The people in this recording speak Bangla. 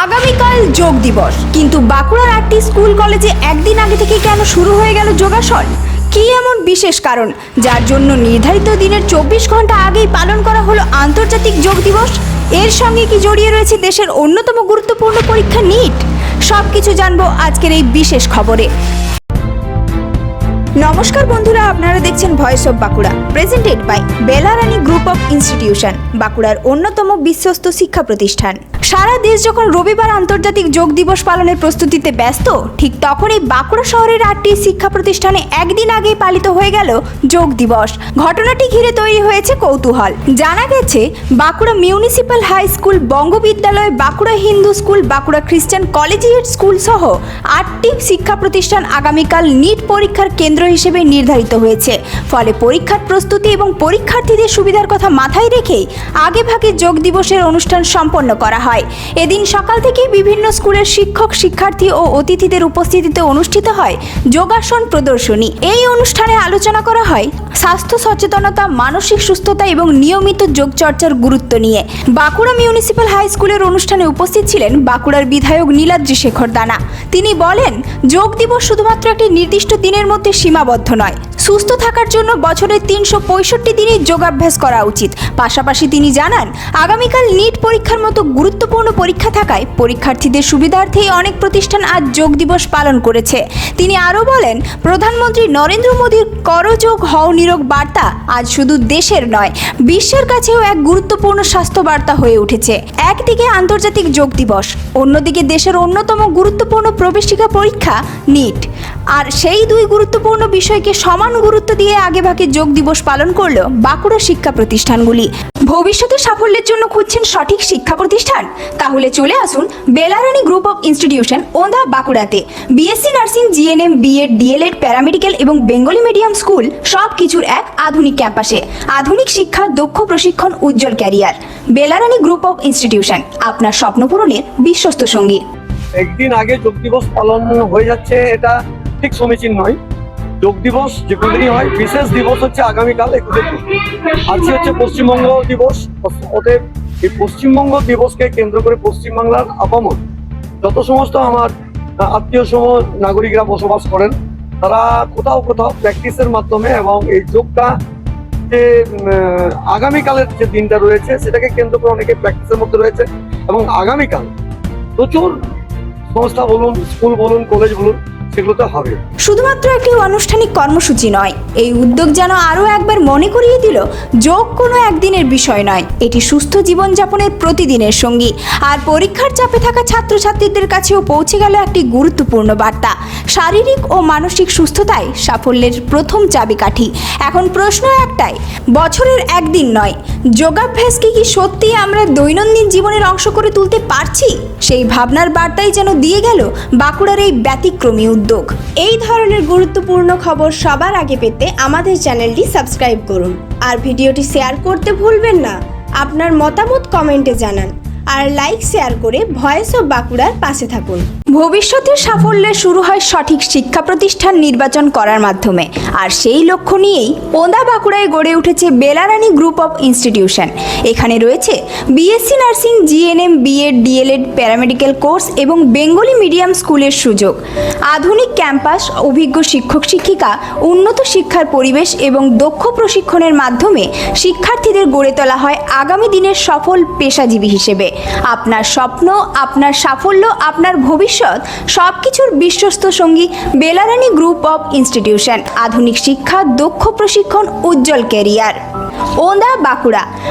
আগামীকাল যোগ দিবস, কিন্তু বাঁকুড়ার একটি স্কুল কলেজে একদিন আগে থেকে কেন শুরু হয়ে গেল যোগাসন? কি এমন বিশেষ কারণ যার জন্য নির্ধারিত দিনের 24 ঘন্টা আগেই পালন করা হলো আন্তর্জাতিক যোগ দিবস? এর সঙ্গে কি জড়িয়ে রয়েছে দেশের অন্যতম গুরুত্বপূর্ণ পরীক্ষা নিট? সবকিছু জানবো আজকের এই বিশেষ খবরে। নমস্কার বন্ধুরা, আপনারা দেখছেন voice of Bankura, presented by Belarani group of institution, বাঁকুড়ার অন্যতম বিশ্বস্ত শিক্ষা প্রতিষ্ঠান। সারা দেশ যখন রবিবার আন্তর্জাতিক যোগ দিবস পালনের প্রস্তুতিতে ব্যস্ত, ঠিক তখনই বাঁকুড়া শহরের 8টি শিক্ষা প্রতিষ্ঠানে একদিন আগেই পালিত হয়ে গেল যোগ দিবস। ঘটনাটি ঘিরে তৈরি হয়েছে কৌতূহল। জানা গেছে, বাঁকুড়া মিউনিসিপ্যাল হাই স্কুল, বঙ্গ বিদ্যালয়, বাঁকুড়া হিন্দু স্কুল, বাঁকুড়া খ্রিস্টান কলেজিয়েট স্কুল সহ 8টি শিক্ষা প্রতিষ্ঠান আগামীকাল নিট পরীক্ষার কেন্দ্র হিসেবে নির্ধারিত হয়েছে। ফলে পরীক্ষার প্রস্তুতি এবং পরীক্ষার্থীদের সুবিধার কথা মাথায় রেখেই আগেভাগে যোগ দিবসের অনুষ্ঠান সম্পন্ন করা হয়। এদিন সকাল থেকেই বিভিন্ন স্কুলের শিক্ষক, শিক্ষার্থী ও অতিথিদের উপস্থিতিতে অনুষ্ঠিত হয় যোগাসন প্রদর্শনী। এই অনুষ্ঠানে আলোচনা করা হয় স্বাস্থ্য সচেতনতা, মানসিক সুস্থতা এবং নিয়মিত যোগচর্চার গুরুত্ব নিয়ে। বাঁকুড়া মিউনিসিপ্যাল হাই স্কুলের অনুষ্ঠানে উপস্থিত ছিলেন বাঁকুড়ার বিধায়ক নীলাদ্রি শেখর দানা। তিনি বলেন, যোগ দিবস শুধুমাত্র একটি নির্দিষ্ট দিনের মধ্যে সীমাবদ্ধ নয়। সুস্থ থাকার জন্য বছরের 365 দিনই যোগাভ্যাস করা উচিত। পাশাপাশি তিনি জানান, আগামীকাল নিট পরীক্ষার মতো গুরুত্বপূর্ণ পরীক্ষা থাকায় পরীক্ষার্থীদের সুবিধার্থেই অনেক প্রতিষ্ঠান আজ যোগ দিবস পালন করেছে। তিনি আরও বলেন, প্রধানমন্ত্রী নরেন্দ্র মোদীর করযোগ হও নিরোগ বার্তা আজ শুধু দেশের নয়, বিশ্বের কাছেও এক গুরুত্বপূর্ণ স্বাস্থ্য বার্তা হয়ে উঠেছে। একদিকে আন্তর্জাতিক যোগ দিবস, অন্যদিকে দেশের অন্যতম গুরুত্বপূর্ণ প্রবেশিকা পরীক্ষা নিট। আর সেই দুই গুরুত্বপূর্ণ বিষয়কে সমান গুরুত্ব দিয়ে আগেভাগে যোগ দিবস পালন করল বাঁকুড়া শিক্ষা প্রতিষ্ঠানগুলি। ভবিষ্যতে সাফল্যের জন্য খুঁজছেন সঠিক শিক্ষা প্রতিষ্ঠান? তাহলে চলে আসুন Belarani group of institution, Onda, বাঁকুড়াতে। BSc nursing, GNM, BEd, DElEd, paramedical এবং বেঙ্গলি মিডিয়াম স্কুল সব কিছুর এক আধুনিক ক্যাম্পাসে। আধুনিক শিক্ষা, দক্ষ প্রশিক্ষণ, উজ্জ্বল career. Belarani group of institution, আপনার স্বপ্ন পূরণের বিশ্বস্ত সঙ্গী। একদিন আগে যোগ দিবস পালন হয়ে যাচ্ছে, এটা ঠিক সমীচীন নয়। যোগ দিবস যে কোনদিনই হয়, বিশেষ দিবস হচ্ছে আগামীকাল 21 জুন। আজকে হচ্ছে পশ্চিমবঙ্গ দিবস। অতএব এই পশ্চিমবঙ্গ দিবসকে কেন্দ্র করে পশ্চিমবাংলার আপামর যত সমস্ত আমার আত্মীয় সম নাগরিকরা বসবাস করেন, তারা কোথাও কোথাও প্র্যাকটিসের মাধ্যমে এবং এই যোগটা যে আগামীকালের যে দিনটা রয়েছে সেটাকে কেন্দ্র করে অনেকে প্র্যাকটিসের মধ্যে রয়েছে। এবং আগামীকাল প্রচুর সংস্থা বলুন, স্কুল বলুন, কলেজ বলুন, সেগুলোতে হবে। শুধুমাত্র একটি আনুষ্ঠানিক কর্মসূচি নয়, এই উদ্যোগ যেন আরও একবার মনে করিয়ে দিল, যোগ কোনো একদিনের বিষয় নয়, এটি সুস্থ জীবনযাপনের প্রতিদিনের সঙ্গী। আর পরীক্ষার চাপে থাকা ছাত্রছাত্রীদের কাছেও পৌঁছে গেল একটি গুরুত্বপূর্ণ বার্তা। শারীরিক ও মানসিক সুস্থতাই সাফল্যের প্রথম চাবিকাঠি। এখন প্রশ্ন একটাই, বছরের একদিন নয়, যোগাভ্যাসকে কি সত্যি আমরা দৈনন্দিন জীবনের অংশ করে তুলতে পারছি? সেই ভাবনার বার্তাই যেন দিয়ে গেল বাঁকুড়ার এই ব্যতিক্রমী উদ্যোগ। এই ধরনের গুরুত্বপূর্ণ খবর সবার আগে পেতে আমাদের চ্যানেলটি সাবস্ক্রাইব করুন আর ভিডিওটি শেয়ার করতে ভুলবেন না। আপনার মতামত কমেন্টে জানান আর লাইক শেয়ার করে ভয়েস অফ বাঁকুড়ার পাশে থাকুন। ভবিষ্যতের সাফল্যে শুরু হয় সঠিক শিক্ষা প্রতিষ্ঠান নির্বাচন করার মাধ্যমে, আর সেই লক্ষ্য নিয়েই ওন্দা, বাঁকুড়ায় গড়ে উঠেছে বেলারানী গ্রুপ অফ ইনস্টিটিউশন। এখানে রয়েছে BSc nursing, GNM, BEd, DElEd, paramedical course এবং বেঙ্গলি মিডিয়াম স্কুলের সুযোগ। আধুনিক ক্যাম্পাস, অভিজ্ঞ শিক্ষক শিক্ষিকা, উন্নত শিক্ষার পরিবেশ এবং দক্ষ প্রশিক্ষণের মাধ্যমে শিক্ষার্থীদের গড়ে তোলা হয় আগামী দিনের সফল পেশাজীবী হিসেবে। আপনার স্বপ্ন, আপনার সাফল্য, আপনার ভবিষ্যৎ সবকিছুর বিশ্বস্ত সঙ্গী বেলারানী গ্রুপ অফ ইনস্টিটিউশন। আধুনিক শিক্ষা, দক্ষ প্রশিক্ষণ, উজ্জ্বল ক্যারিয়ার। ওন্দা, বাঁকুড়া।